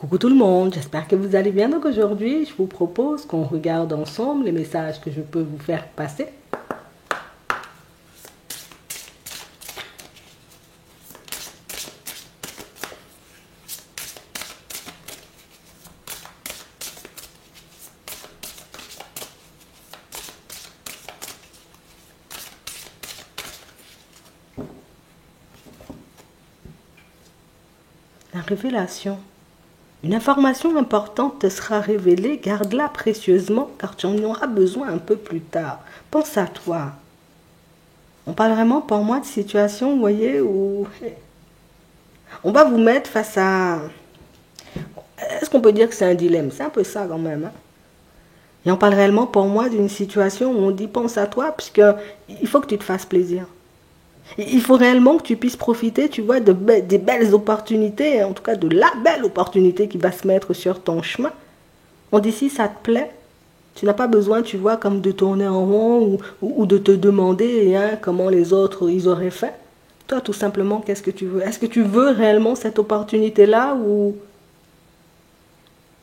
Coucou tout le monde, j'espère que vous allez bien. Donc aujourd'hui, je vous propose qu'on regarde ensemble les messages que je peux vous faire passer. La révélation. Une information importante te sera révélée, garde-la précieusement car tu en auras besoin un peu plus tard. Pense à toi. On parle vraiment pour moi de situation, vous voyez, où on va vous mettre face à... Est-ce qu'on peut dire que c'est un dilemme? C'est un peu ça quand même. Hein? Et on parle réellement pour moi d'une situation où on dit pense à toi puisqu'il faut que tu te fasses plaisir. Il faut réellement que tu puisses profiter, tu vois, des belles opportunités, en tout cas de la belle opportunité qui va se mettre sur ton chemin. On dit si ça te plaît, tu n'as pas besoin, tu vois, comme de tourner en rond ou de te demander hein, comment les autres ils auraient fait. Toi, tout simplement, qu'est-ce que tu veux? Est-ce que tu veux réellement cette opportunité-là ou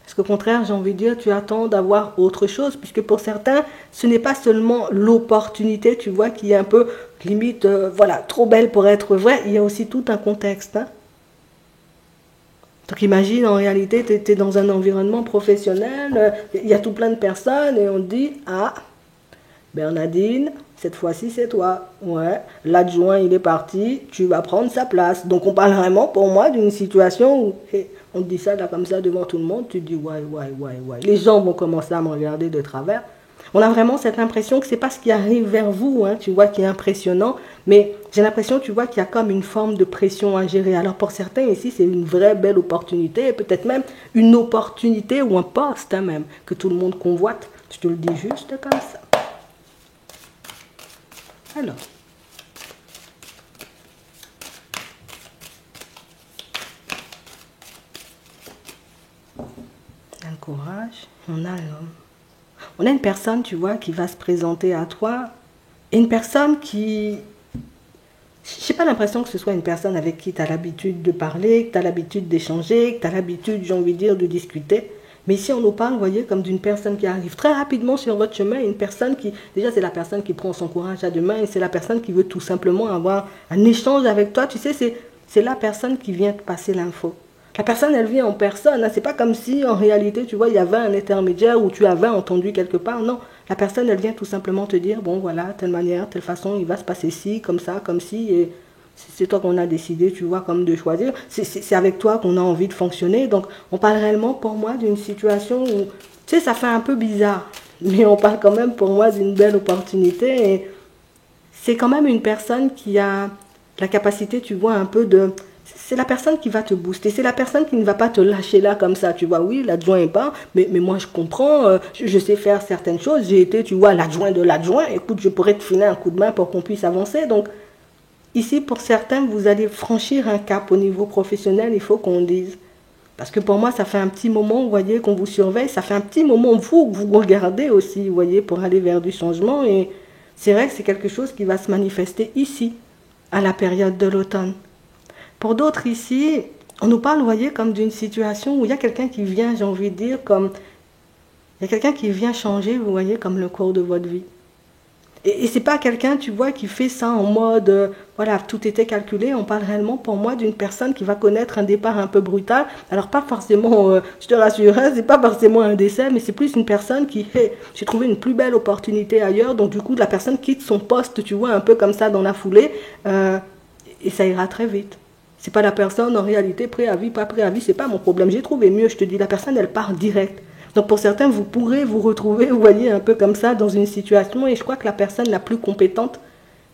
est-ce qu'au contraire, j'ai envie de dire, tu attends d'avoir autre chose, puisque pour certains, ce n'est pas seulement l'opportunité, tu vois, qui est un peu, limite, voilà, trop belle pour être vraie, il y a aussi tout un contexte. Hein. Donc imagine, en réalité, tu es dans un environnement professionnel, il y a tout plein de personnes, et on te dit, ah, Bernadine, cette fois-ci c'est toi. Ouais, l'adjoint il est parti, tu vas prendre sa place. Donc on parle vraiment pour moi d'une situation où on te dit ça là comme ça devant tout le monde, tu te dis ouais. Les gens vont commencer à me regarder de travers. On a vraiment cette impression que c'est pas ce qui arrive vers vous, hein, tu vois, qui est impressionnant, mais j'ai l'impression, tu vois, qu'il y a comme une forme de pression à gérer. Alors pour certains ici, c'est une vraie belle opportunité, peut-être même une opportunité ou un poste hein, même, que tout le monde convoite. Je te le dis juste comme ça. Alors, on a le courage, on a l'homme. On a une personne, tu vois, qui va se présenter à toi, et une personne qui... Je n'ai pas l'impression que ce soit une personne avec qui tu as l'habitude de parler, que tu as l'habitude d'échanger, que tu as l'habitude, j'ai envie de dire, de discuter. Mais ici, on nous parle, vous voyez, comme d'une personne qui arrive très rapidement sur votre chemin, une personne qui, déjà, c'est la personne qui prend son courage à deux mains, et c'est la personne qui veut tout simplement avoir un échange avec toi. Tu sais, c'est la personne qui vient te passer l'info. La personne, elle vient en personne. Hein. C'est pas comme si, en réalité, tu vois, il y avait un intermédiaire où tu avais entendu quelque part. Non, la personne, elle vient tout simplement te dire, bon, voilà, telle manière, telle façon, il va se passer ci, comme ça, comme ci, et... C'est toi qu'on a décidé, tu vois, comme de choisir. C'est avec toi qu'on a envie de fonctionner. Donc, on parle réellement pour moi d'une situation où, tu sais, ça fait un peu bizarre. Mais on parle quand même pour moi d'une belle opportunité. Et c'est quand même une personne qui a la capacité, tu vois, un peu de... C'est la personne qui va te booster. C'est la personne qui ne va pas te lâcher là comme ça. Tu vois, oui, l'adjoint est pas, mais moi je comprends, je sais faire certaines choses. J'ai été, tu vois, l'adjoint de l'adjoint. Écoute, je pourrais te filer un coup de main pour qu'on puisse avancer. Donc, ici, pour certains, vous allez franchir un cap au niveau professionnel, il faut qu'on dise. Parce que pour moi, ça fait un petit moment, vous voyez, qu'on vous surveille. Ça fait un petit moment, vous, que vous regardez aussi, vous voyez, pour aller vers du changement. Et c'est vrai que c'est quelque chose qui va se manifester ici, à la période de l'automne. Pour d'autres ici, on nous parle, vous voyez, comme d'une situation où il y a quelqu'un qui vient, j'ai envie de dire, comme... Il y a quelqu'un qui vient changer, vous voyez, comme le cours de votre vie. Et c'est pas quelqu'un, tu vois, qui fait ça en mode, voilà, tout était calculé. On parle réellement, pour moi, d'une personne qui va connaître un départ un peu brutal. Alors, pas forcément, je te rassure, hein, c'est pas forcément un décès, mais c'est plus une personne qui, hey, j'ai trouvé une plus belle opportunité ailleurs. Donc, du coup, la personne quitte son poste, tu vois, un peu comme ça dans la foulée, et ça ira très vite. C'est pas la personne, en réalité, préavis, pas préavis, c'est pas mon problème. J'ai trouvé mieux, je te dis, la personne, elle part direct. Donc pour certains, vous pourrez vous retrouver, vous voyez, un peu comme ça dans une situation et je crois que la personne la plus compétente,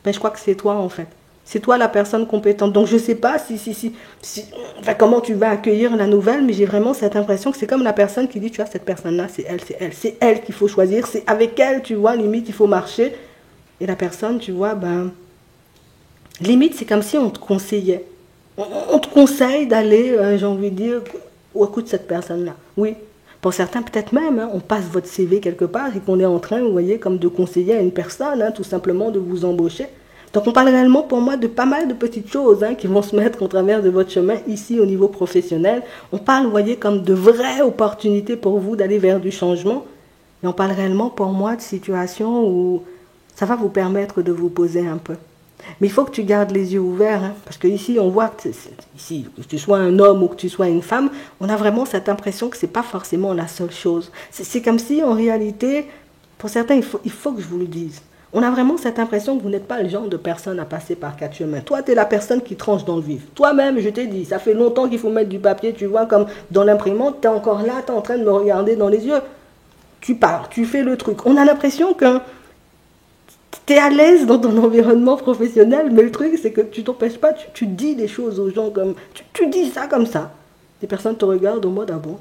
ben, je crois que c'est toi en fait. C'est toi la personne compétente. Donc je ne sais pas enfin, comment tu vas accueillir la nouvelle, mais j'ai vraiment cette impression que c'est comme la personne qui dit, tu vois, cette personne-là, c'est elle qu'il faut choisir, c'est avec elle, tu vois, limite, il faut marcher. Et la personne, tu vois, ben, limite, c'est comme si on te conseillait. On te conseille d'aller, j'ai envie de dire, au coup de cette personne-là. Oui. Pour certains, peut-être même, hein, on passe votre CV quelque part et qu'on est en train, vous voyez, comme de conseiller à une personne, hein, tout simplement de vous embaucher. Donc on parle réellement pour moi de pas mal de petites choses qui vont se mettre au travers de votre chemin ici au niveau professionnel. On parle, vous voyez, comme de vraies opportunités pour vous d'aller vers du changement. Et on parle réellement pour moi de situations où ça va vous permettre de vous poser un peu. Mais il faut que tu gardes les yeux ouverts, parce que ici on voit que ici, que tu sois un homme ou que tu sois une femme, on a vraiment cette impression que c'est pas forcément la seule chose. C'est comme si en réalité, pour certains, il faut que je vous le dise. On a vraiment cette impression que vous n'êtes pas le genre de personne à passer par quatre chemins. Toi, tu es la personne qui tranche dans le vif. Toi-même, je t'ai dit, ça fait longtemps qu'il faut mettre du papier, tu vois, comme dans l'imprimante, tu es encore là, tu es en train de me regarder dans les yeux. Tu pars, tu fais le truc. On a l'impression que tu es à l'aise dans ton environnement professionnel, mais le truc, c'est que tu t'empêches pas, tu dis des choses aux gens comme... Tu dis ça comme ça. Les personnes te regardent au mode, ah bon?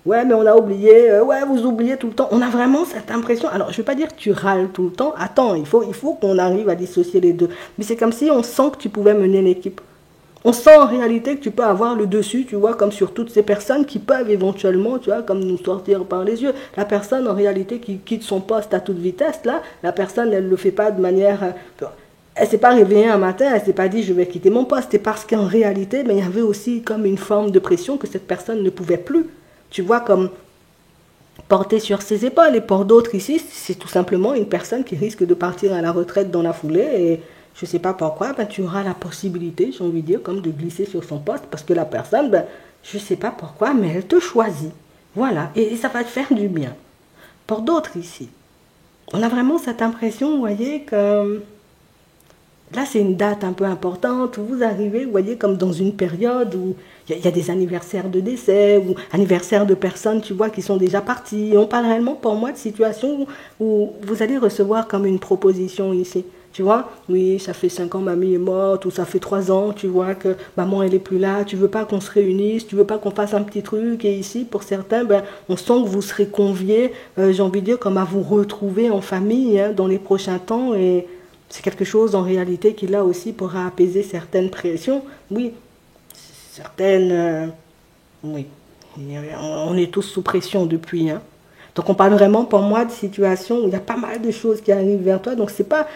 Ouais, mais on a oublié, ouais, vous oubliez tout le temps. On a vraiment cette impression. Alors, je ne veux pas dire que tu râles tout le temps. Attends, il faut qu'on arrive à dissocier les deux. Mais c'est comme si on sent que tu pouvais mener l'équipe. On sent en réalité que tu peux avoir le dessus, tu vois, comme sur toutes ces personnes qui peuvent éventuellement, tu vois, comme nous sortir par les yeux. La personne, en réalité, qui quitte son poste à toute vitesse, là, la personne, elle ne le fait pas de manière... Elle ne s'est pas réveillée un matin, elle ne s'est pas dit, je vais quitter mon poste. C'est parce qu'en réalité, il y avait aussi comme une forme de pression que cette personne ne pouvait plus. Tu vois, comme porter sur ses épaules. Et pour d'autres ici, c'est tout simplement une personne qui risque de partir à la retraite dans la foulée. Et je ne sais pas pourquoi, tu auras la possibilité, j'ai envie de dire, comme de glisser sur son poste. Parce que la personne, je ne sais pas pourquoi, mais elle te choisit. Voilà, et ça va te faire du bien. Pour d'autres ici, on a vraiment cette impression, vous voyez, que... Là, c'est une date un peu importante où vous arrivez, vous voyez, comme dans une période où il y a des anniversaires de décès ou anniversaires de personnes, tu vois, qui sont déjà parties. Et on parle réellement, pour moi, de situations où vous allez recevoir comme une proposition ici. Tu vois, oui, ça fait 5 ans, mamie est morte, ou ça fait 3 ans, tu vois, que maman, elle est plus là, tu veux pas qu'on se réunisse, tu veux pas qu'on fasse un petit truc. Et ici, pour certains, on sent que vous serez conviés, j'ai envie de dire, comme à vous retrouver en famille dans les prochains temps. Et c'est quelque chose en réalité qui là aussi pourra apaiser certaines pressions. Oui, certaines... oui, on est tous sous pression depuis. Donc on parle vraiment pour moi de situations où il y a pas mal de choses qui arrivent vers toi. Donc c'est pas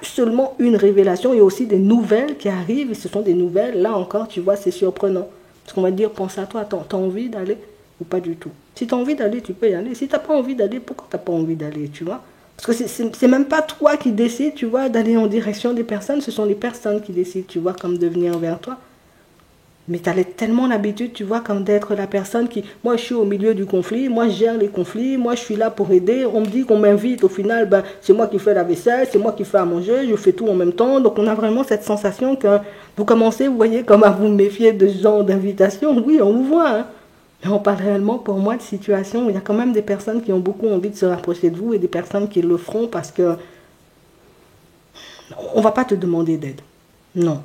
seulement une révélation, il y a aussi des nouvelles qui arrivent. Et ce sont des nouvelles, là encore, tu vois, c'est surprenant. Parce qu'on va te dire, pense à toi, t'as envie d'aller ou pas du tout. Si tu as envie d'aller, tu peux y aller. Si tu n'as pas envie d'aller, pourquoi tu n'as pas envie d'aller, tu vois? Parce que c'est même pas toi qui décides, tu vois, d'aller en direction des personnes, ce sont les personnes qui décident, tu vois, comme de venir vers toi. Mais tu as tellement l'habitude, tu vois, comme d'être la personne qui... Moi, je suis au milieu du conflit, moi, je gère les conflits, moi, je suis là pour aider. On me dit qu'on m'invite, au final, c'est moi qui fais la vaisselle, c'est moi qui fais à manger, je fais tout en même temps. Donc, on a vraiment cette sensation que vous commencez, vous voyez, comme à vous méfier de ce genre d'invitation. Oui, on vous voit, Mais on parle réellement, pour moi, de situations où il y a quand même des personnes qui ont beaucoup envie de se rapprocher de vous et des personnes qui le feront parce que on ne va pas te demander d'aide. Non.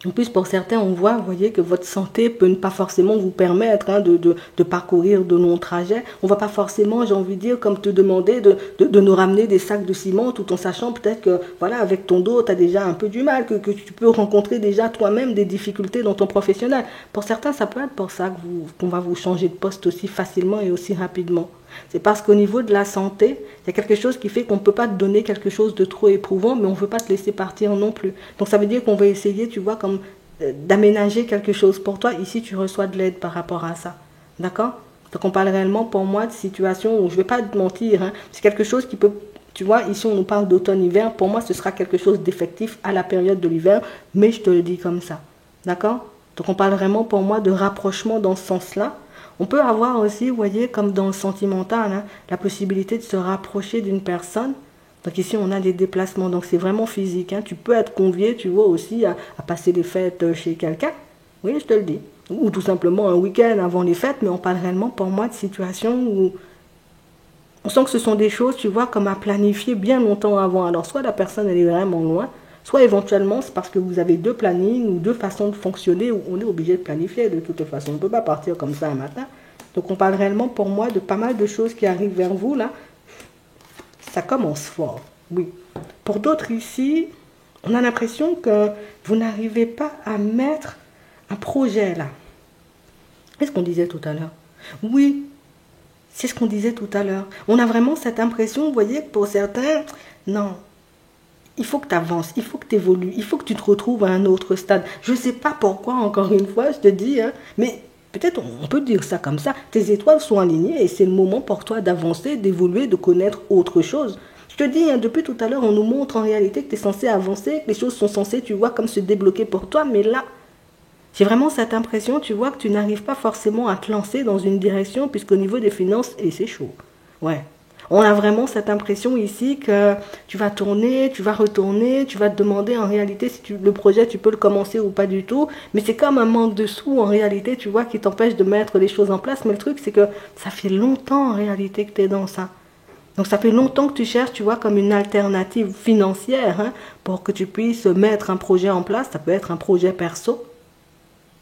En plus, pour certains, on voit, vous voyez, que votre santé peut ne pas forcément vous permettre de parcourir de longs trajets. On ne va pas forcément, j'ai envie de dire, comme te demander de nous ramener des sacs de ciment, tout en sachant peut-être que, voilà, avec ton dos, tu as déjà un peu du mal, que tu peux rencontrer déjà toi-même des difficultés dans ton professionnel. Pour certains, ça peut être pour ça qu'on va vous changer de poste aussi facilement et aussi rapidement. C'est parce qu'au niveau de la santé, il y a quelque chose qui fait qu'on ne peut pas te donner quelque chose de trop éprouvant, mais on ne veut pas te laisser partir non plus. Donc ça veut dire qu'on va essayer, tu vois, comme d'aménager quelque chose pour toi. Ici, tu reçois de l'aide par rapport à ça. D'accord? Donc on parle réellement pour moi de situations où je ne vais pas te mentir. C'est quelque chose qui peut... Tu vois, ici on nous parle d'automne-hiver. Pour moi, ce sera quelque chose d'effectif à la période de l'hiver, mais je te le dis comme ça. D'accord? Donc on parle vraiment pour moi de rapprochement dans ce sens-là. On peut avoir aussi, vous voyez, comme dans le sentimental, la possibilité de se rapprocher d'une personne. Donc ici, on a des déplacements, donc c'est vraiment physique. Tu peux être convié, tu vois, aussi à passer les fêtes chez quelqu'un. Oui, je te le dis. Ou tout simplement un week-end avant les fêtes, mais on parle réellement pour moi de situations où on sent que ce sont des choses, tu vois, comme à planifier bien longtemps avant. Alors soit la personne, elle est vraiment loin, soit éventuellement, c'est parce que vous avez deux plannings ou deux façons de fonctionner où on est obligé de planifier de toute façon. On ne peut pas partir comme ça un matin. Donc on parle réellement pour moi de pas mal de choses qui arrivent vers vous là. Ça commence fort, oui. Pour d'autres ici, on a l'impression que vous n'arrivez pas à mettre un projet là. Qu'est-ce qu'on disait tout à l'heure? Oui, c'est ce qu'on disait tout à l'heure. On a vraiment cette impression, vous voyez, que pour certains, non. il faut que tu avances, il faut que tu évolues, il faut que tu te retrouves à un autre stade. Je ne sais pas pourquoi, encore une fois, je te dis, hein, mais peut-être on peut dire ça comme ça. Tes étoiles sont alignées et c'est le moment pour toi d'avancer, d'évoluer, de connaître autre chose. Je te dis, hein, depuis tout à l'heure, on nous montre en réalité que tu es censé avancer, que les choses sont censées, tu vois, comme se débloquer pour toi, mais là, j'ai vraiment cette impression, tu vois, que tu n'arrives pas forcément à te lancer dans une direction, puisqu'au niveau des finances, et c'est chaud. Ouais. On a vraiment cette impression ici que tu vas tourner, tu vas retourner, tu vas te demander en réalité si le projet, tu peux le commencer ou pas du tout. Mais c'est comme un manque de sous en réalité, tu vois, qui t'empêche de mettre les choses en place. Mais le truc, c'est que ça fait longtemps en réalité que tu es dans ça. Donc ça fait longtemps que tu cherches, tu vois, comme une alternative financière, hein, pour que tu puisses mettre un projet en place. Ça peut être un projet perso.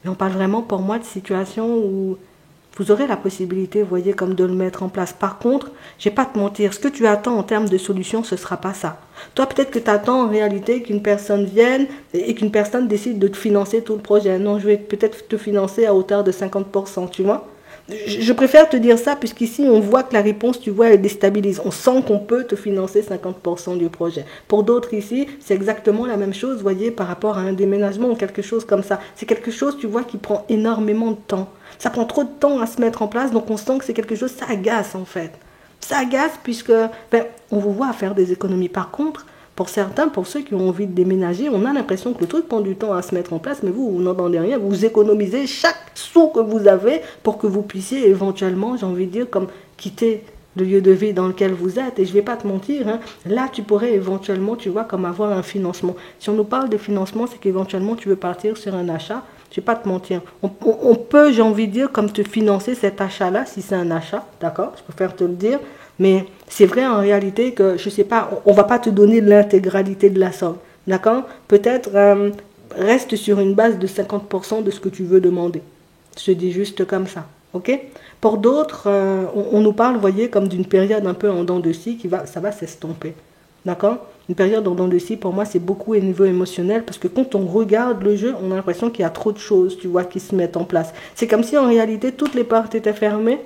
Mais on parle vraiment pour moi de situations où vous aurez la possibilité, vous voyez, comme de le mettre en place. Par contre, je ne vais pas te mentir, ce que tu attends en termes de solution, ce ne sera pas ça. Toi, peut-être que tu attends en réalité qu'une personne vienne et qu'une personne décide de te financer tout le projet. Non, je vais peut-être te financer à hauteur de 50%, tu vois. Je préfère te dire ça puisqu'ici, on voit que la réponse, tu vois, elle déstabilise. On sent qu'on peut te financer 50% du projet. Pour d'autres ici, c'est exactement la même chose, vous voyez, par rapport à un déménagement ou quelque chose comme ça. C'est quelque chose, tu vois, qui prend énormément de temps. Ça prend trop de temps à se mettre en place, donc on sent que c'est quelque chose, ça agace en fait. Ça agace puisque, on vous voit faire des économies. Par contre, pour certains, pour ceux qui ont envie de déménager, on a l'impression que le truc prend du temps à se mettre en place, mais vous n'entendez rien, vous économisez chaque sou que vous avez pour que vous puissiez éventuellement, j'ai envie de dire, comme quitter le lieu de vie dans lequel vous êtes. Et je ne vais pas te mentir, hein, là tu pourrais éventuellement, tu vois, comme avoir un financement. Si on nous parle de financement, c'est qu'éventuellement tu veux partir sur un achat. Je ne vais pas te mentir. On peut, j'ai envie de dire, comme te financer cet achat-là, si c'est un achat, d'accord? Je préfère te le dire. Mais c'est vrai en réalité que, je ne sais pas, on ne va pas te donner l'intégralité de la somme, d'accord? Peut-être reste sur une base de 50% de ce que tu veux demander. Je te dis juste comme ça, ok? Pour d'autres, on nous parle, vous voyez, comme d'une période un peu en dents de scie, ça va s'estomper, d'accord? Une période en dents de scie, pour moi, c'est beaucoup au niveau émotionnel, parce que quand on regarde le jeu, on a l'impression qu'il y a trop de choses, tu vois, qui se mettent en place. C'est comme si en réalité, toutes les portes étaient fermées,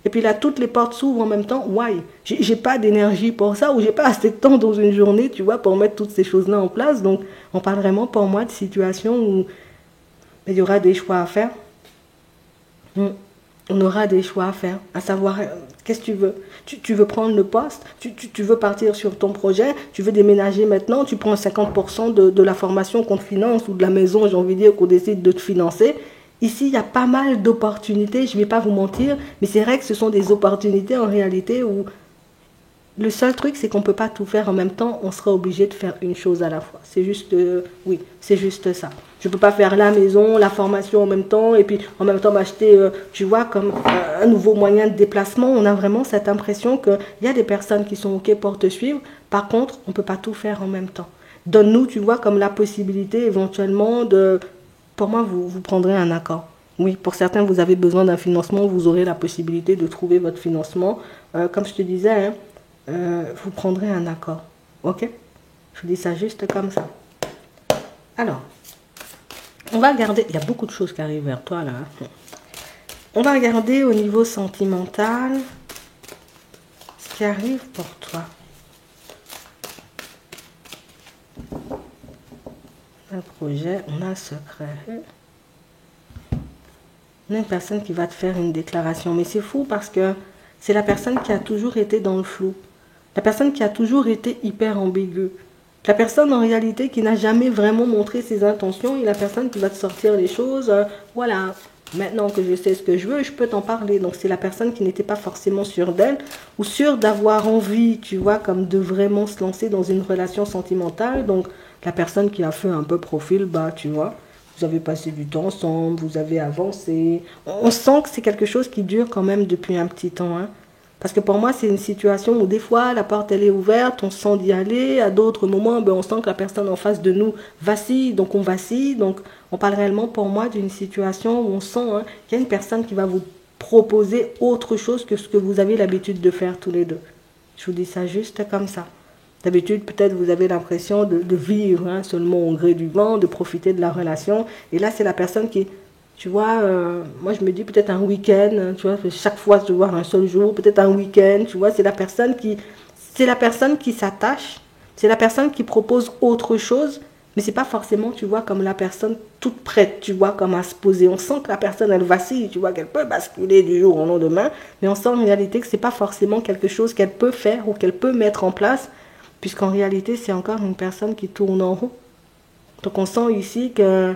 et puis là, toutes les portes s'ouvrent en même temps. Why? J'ai pas d'énergie pour ça, ou j'ai pas assez de temps dans une journée, tu vois, pour mettre toutes ces choses-là en place. Donc, on parle vraiment pour moi de situations où il y aura des choix à faire. On aura des choix à faire, à savoir, qu'est-ce que tu veux? Tu veux prendre le poste, tu veux partir sur ton projet, tu veux déménager maintenant, tu prends 50% de la formation qu'on te finance, ou de la maison, j'ai envie de dire, qu'on décide de te financer. Ici, il y a pas mal d'opportunités, je ne vais pas vous mentir, mais c'est vrai que ce sont des opportunités en réalité où le seul truc, c'est qu'on ne peut pas tout faire en même temps, on sera obligé de faire une chose à la fois. C'est juste, oui, c'est juste ça. Je ne peux pas faire la maison, la formation en même temps, et puis en même temps m'acheter, tu vois, comme un nouveau moyen de déplacement. On a vraiment cette impression qu'il y a des personnes qui sont OK pour te suivre. Par contre, on ne peut pas tout faire en même temps. Donne-nous, tu vois, comme la possibilité éventuellement de... Pour moi, vous prendrez un accord. Oui, pour certains, vous avez besoin d'un financement, vous aurez la possibilité de trouver votre financement. Comme je te disais, hein, vous prendrez un accord. Ok? Je vous dis ça juste comme ça. Alors, on va regarder. Il y a beaucoup de choses qui arrivent vers toi là. Hein. On va regarder au niveau sentimental ce qui arrive pour toi. Un projet, on a un secret. On a une personne qui va te faire une déclaration. Mais c'est fou parce que c'est la personne qui a toujours été dans le flou. La personne qui a toujours été hyper ambiguë. La personne en réalité qui n'a jamais vraiment montré ses intentions et la personne qui va te sortir les choses. Voilà, maintenant que je sais ce que je veux, je peux t'en parler. Donc c'est la personne qui n'était pas forcément sûre d'elle ou sûre d'avoir envie, tu vois, comme de vraiment se lancer dans une relation sentimentale. Donc la personne qui a fait un peu profil bas, tu vois. Vous avez passé du temps ensemble, vous avez avancé. On sent que c'est quelque chose qui dure quand même depuis un petit temps, hein. Parce que pour moi, c'est une situation où des fois, la porte, elle est ouverte, on sent d'y aller. À d'autres moments, on sent que la personne en face de nous vacille, donc on vacille. Donc, on parle réellement pour moi d'une situation où on sent qu'il y a une personne qui va vous proposer autre chose que ce que vous avez l'habitude de faire tous les deux. Je vous dis ça juste comme ça. D'habitude, peut-être vous avez l'impression de vivre seulement au gré du vent, de profiter de la relation. Et là, c'est la personne qui... Tu vois, moi je me dis peut-être un week-end, tu vois, chaque fois je vois un seul jour, peut-être un week-end, tu vois, c'est la personne qui s'attache, C'est la personne qui propose autre chose, mais c'est pas forcément, tu vois, comme la personne toute prête, tu vois, comme à se poser. On sent que la personne, elle vacille, tu vois, qu'elle peut basculer du jour au lendemain, mais on sent en réalité que c'est pas forcément quelque chose qu'elle peut faire ou qu'elle peut mettre en place, puisqu'en réalité, c'est encore une personne qui tourne en rond. Donc on sent ici que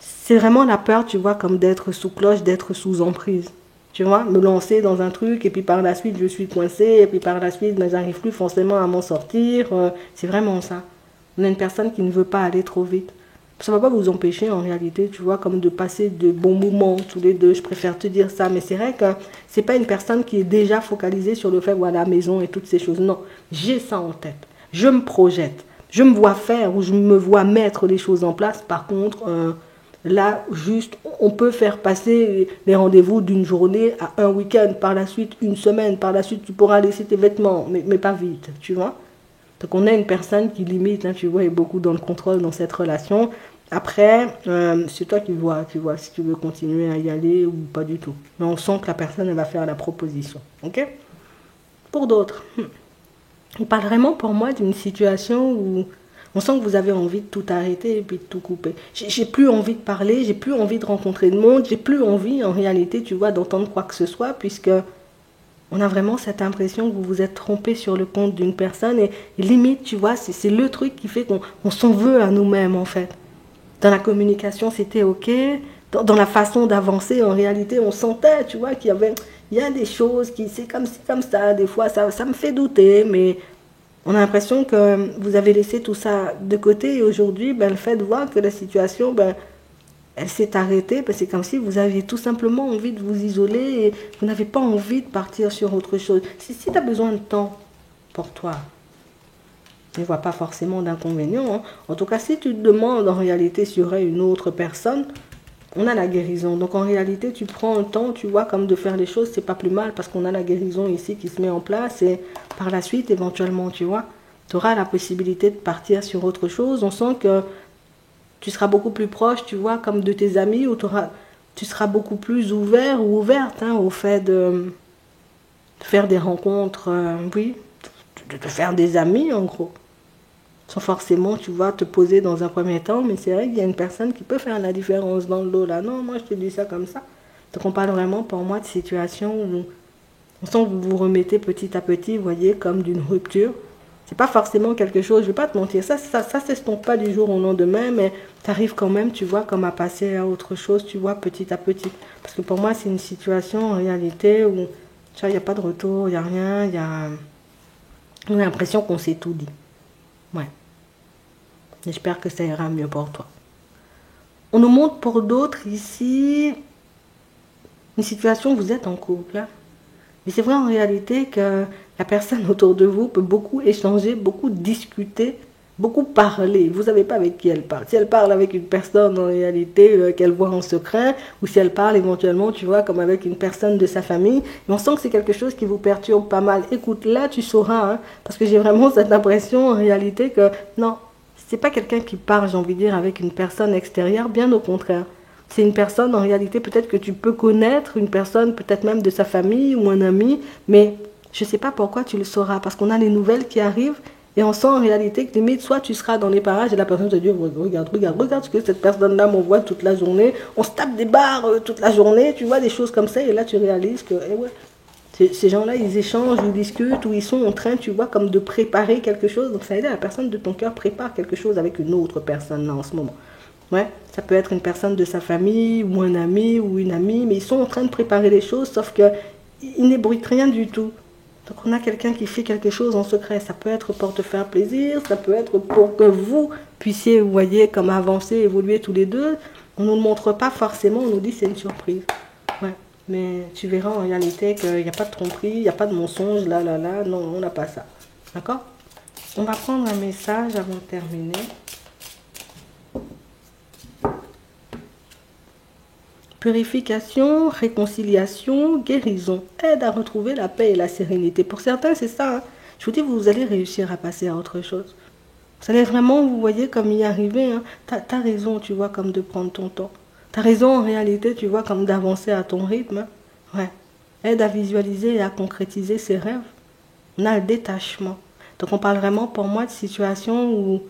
c'est vraiment la peur, tu vois, comme d'être sous cloche, d'être sous emprise. Tu vois, me lancer dans un truc et puis par la suite je suis coincée et puis par la suite ben, j'arrive plus forcément à m'en sortir. C'est vraiment ça. On a une personne qui ne veut pas aller trop vite. Ça ne va pas vous empêcher en réalité, tu vois, comme de passer de bons moments tous les deux. Je préfère te dire ça. Mais c'est vrai que c'est pas une personne qui est déjà focalisée sur le fait, voilà, la maison et toutes ces choses. Non, j'ai ça en tête. Je me projette. Je me vois faire ou je me vois mettre les choses en place. Par contre, là, juste, on peut faire passer les rendez-vous d'une journée à un week-end, par la suite une semaine, par la suite tu pourras laisser tes vêtements, mais pas vite, tu vois. Donc on a une personne qui limite, hein, tu vois, est beaucoup dans le contrôle dans cette relation. Après, c'est toi qui vois, tu vois, si tu veux continuer à y aller ou pas du tout. Mais on sent que la personne, elle va faire la proposition, ok. Pour d'autres, on parle vraiment pour moi d'une situation où on sent que vous avez envie de tout arrêter et puis de tout couper. J'ai plus envie de parler, j'ai plus envie de rencontrer le monde, j'ai plus envie en réalité, tu vois, d'entendre quoi que ce soit, puisque on a vraiment cette impression que vous vous êtes trompé sur le compte d'une personne et limite, tu vois, c'est le truc qui fait qu'on s'en veut à nous-mêmes en fait. Dans la communication, c'était ok. Dans la façon d'avancer, en réalité, on sentait, tu vois, il y a des choses qui, c'est comme ça, des fois, ça me fait douter, mais on a l'impression que vous avez laissé tout ça de côté et aujourd'hui, ben, le fait de voir que la situation, ben, elle s'est arrêtée, ben, c'est comme si vous aviez tout simplement envie de vous isoler et vous n'avez pas envie de partir sur autre chose. Si tu as besoin de temps pour toi, je ne vois pas forcément d'inconvénient. Hein. En tout cas, si tu te demandes en réalité s'il y aurait une autre personne, on a la guérison. Donc en réalité, tu prends un temps, tu vois, comme de faire les choses, c'est pas plus mal parce qu'on a la guérison ici qui se met en place et par la suite, éventuellement, tu vois, tu auras la possibilité de partir sur autre chose. On sent que tu seras beaucoup plus proche, tu vois, comme de tes amis ou tu seras beaucoup plus ouvert ou ouverte hein, au fait de faire des rencontres, oui, de faire des amis en gros. Sans forcément, tu vois, te poser dans un premier temps, mais c'est vrai qu'il y a une personne qui peut faire la différence dans le lot, là. Non, moi, je te dis ça comme ça. Donc, on parle vraiment, pour moi, de situation où on sent que vous vous remettez petit à petit, vous voyez, comme d'une rupture. C'est pas forcément quelque chose, je vais pas te mentir, ça s'estompe pas du jour au lendemain, mais tu arrives quand même, tu vois, comme à passer à autre chose, tu vois, petit à petit. Parce que pour moi, c'est une situation, en réalité, où, tu vois, il n'y a pas de retour, il n'y a rien, on a l'impression qu'on s'est tout dit. Ouais. J'espère que ça ira mieux pour toi. On nous montre pour d'autres ici une situation où vous êtes en couple. Hein. Mais c'est vrai en réalité que la personne autour de vous peut beaucoup échanger, beaucoup discuter, beaucoup parler. Vous ne savez pas avec qui elle parle. Si elle parle avec une personne en réalité qu'elle voit en secret, ou si elle parle éventuellement, tu vois, comme avec une personne de sa famille, mais on sent que c'est quelque chose qui vous perturbe pas mal. Écoute, là tu sauras, hein, parce que j'ai vraiment cette impression en réalité que non, c'est pas quelqu'un qui parle, j'ai envie de dire, avec une personne extérieure, bien au contraire. C'est une personne, en réalité, peut-être que tu peux connaître, une personne peut-être même de sa famille ou un ami, mais je ne sais pas pourquoi tu le sauras, parce qu'on a les nouvelles qui arrivent et on sent en réalité que limite, soit tu seras dans les parages et la personne te dit, regarde ce que cette personne-là m'envoie toute la journée, on se tape des barres toute la journée, tu vois, des choses comme ça, et là tu réalises que, eh ouais, ces gens-là, ils échangent, ils discutent, ou ils sont en train, tu vois, comme de préparer quelque chose. Donc ça veut dire que la personne de ton cœur prépare quelque chose avec une autre personne là en ce moment. Ouais, ça peut être une personne de sa famille, ou un ami, ou une amie, mais ils sont en train de préparer les choses, sauf qu'ils n'ébruitent rien du tout. Donc on a quelqu'un qui fait quelque chose en secret. Ça peut être pour te faire plaisir, ça peut être pour que vous puissiez, vous voyez, comme avancer, évoluer tous les deux. On ne nous le montre pas forcément, on nous dit c'est une surprise. Ouais. Mais tu verras en réalité qu'il n'y a pas de tromperie, il n'y a pas de mensonge, là, non, on n'a pas ça. D'accord? On va prendre un message avant de terminer. Purification, réconciliation, guérison, aide à retrouver la paix et la sérénité. Pour certains, c'est ça. Hein. Je vous dis, vous allez réussir à passer à autre chose. Vous allez vraiment, vous voyez, comme y arriver. Hein. T'as raison, tu vois, comme de prendre ton temps. T'as raison, en réalité, tu vois, comme d'avancer à ton rythme. Hein. Ouais. Aide à visualiser et à concrétiser ses rêves. On a le détachement. Donc on parle vraiment pour moi de situations où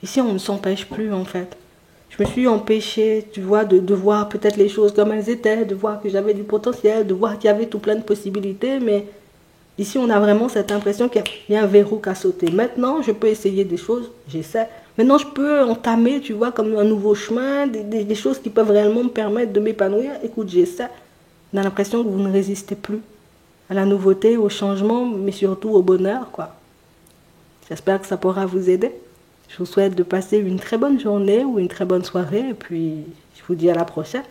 ici on ne s'empêche plus en fait. Je me suis empêchée, tu vois, de voir peut-être les choses comme elles étaient, de voir que j'avais du potentiel, de voir qu'il y avait tout plein de possibilités, mais ici on a vraiment cette impression qu'il y a un verrou qu'à sauter. Maintenant, je peux essayer des choses, j'essaie. Maintenant, je peux entamer, tu vois, comme un nouveau chemin, des choses qui peuvent réellement me permettre de m'épanouir. Écoute, j'essaie. On a l'impression que vous ne résistez plus à la nouveauté, au changement, mais surtout au bonheur, quoi. J'espère que ça pourra vous aider. Je vous souhaite de passer une très bonne journée ou une très bonne soirée et puis je vous dis à la prochaine.